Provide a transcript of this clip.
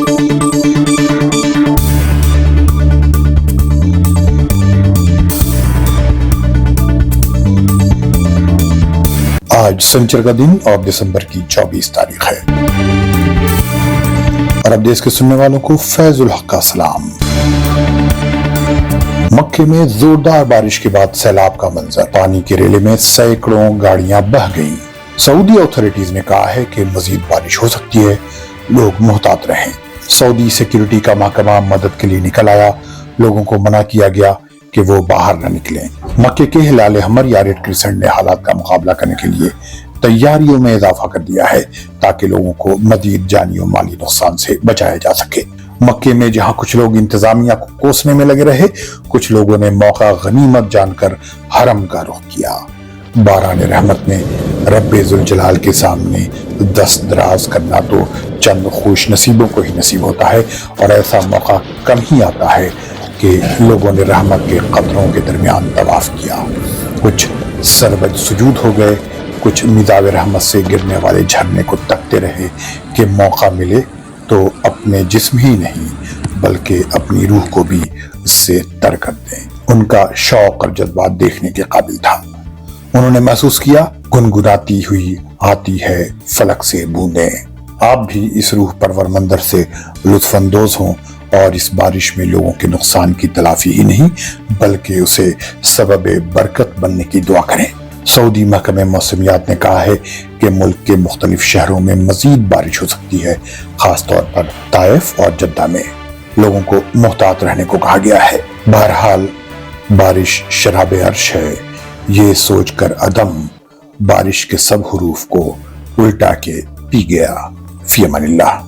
آج سنچر کا دن اور دسمبر کی 24 تاریخ ہے، اور اب دیش کے سننے والوں کو فیض الحق کا سلام۔ مکے میں زوردار بارش کے بعد سیلاب کا منظر، پانی کے ریلے میں سینکڑوں گاڑیاں بہہ گئیں۔ سعودی اتھارٹیز نے کہا ہے کہ مزید بارش ہو سکتی ہے، لوگ محتاط رہیں۔ سعودی سیکیورٹی کا محکمہ مدد کے لیے نکل آیا، لوگوں کو منع کیا گیا کہ وہ باہر نہ نکلیں۔ مکے کے ہلال احمر یا ریڈ کرسنٹ نے حالات کا مقابلہ کرنے کے لیے تیاریوں میں اضافہ کر دیا ہے تاکہ لوگوں کو مزید جانی و مالی نقصان سے بچایا جا سکے۔ مکے میں جہاں کچھ لوگ انتظامیہ کو کوسنے میں لگے رہے، کچھ لوگوں نے موقع غنیمت جان کر حرم کا رخ کیا۔ باران رحمت نے رب ذوالجلال کے سامنے دست دراز کرنا تو چند خوش نصیبوں کو ہی نصیب ہوتا ہے، اور ایسا موقع کم ہی آتا ہے کہ لوگوں نے رحمت کے قطروں کے درمیان طواف کیا۔ کچھ سربج سجود ہو گئے، کچھ میزاب رحمت سے گرنے والے جھرنے کو تکتے رہے کہ موقع ملے تو اپنے جسم ہی نہیں بلکہ اپنی روح کو بھی اس سے تر کر دیں۔ ان کا شوق اور جذبات دیکھنے کے قابل تھا۔ انہوں نے محسوس کیا گنگناتی ہوئی آتی ہے فلک سے بوندیں۔ آپ بھی اس روح پرور منظر سے لطف اندوز ہوں اور اس بارش میں لوگوں کے نقصان کی تلافی ہی نہیں بلکہ اسے سبب برکت بننے کی دعا کریں۔ سعودی محکمہ موسمیات نے کہا ہے کہ ملک کے مختلف شہروں میں مزید بارش ہو سکتی ہے، خاص طور پر طائف اور جدہ میں۔ لوگوں کو محتاط رہنے کو کہا گیا ہے۔ بہرحال بارش شراب عرش ہے، یہ سوچ کر عدم بارش کے سب حروف کو الٹا کے پی گیا۔ فی امان اللہ۔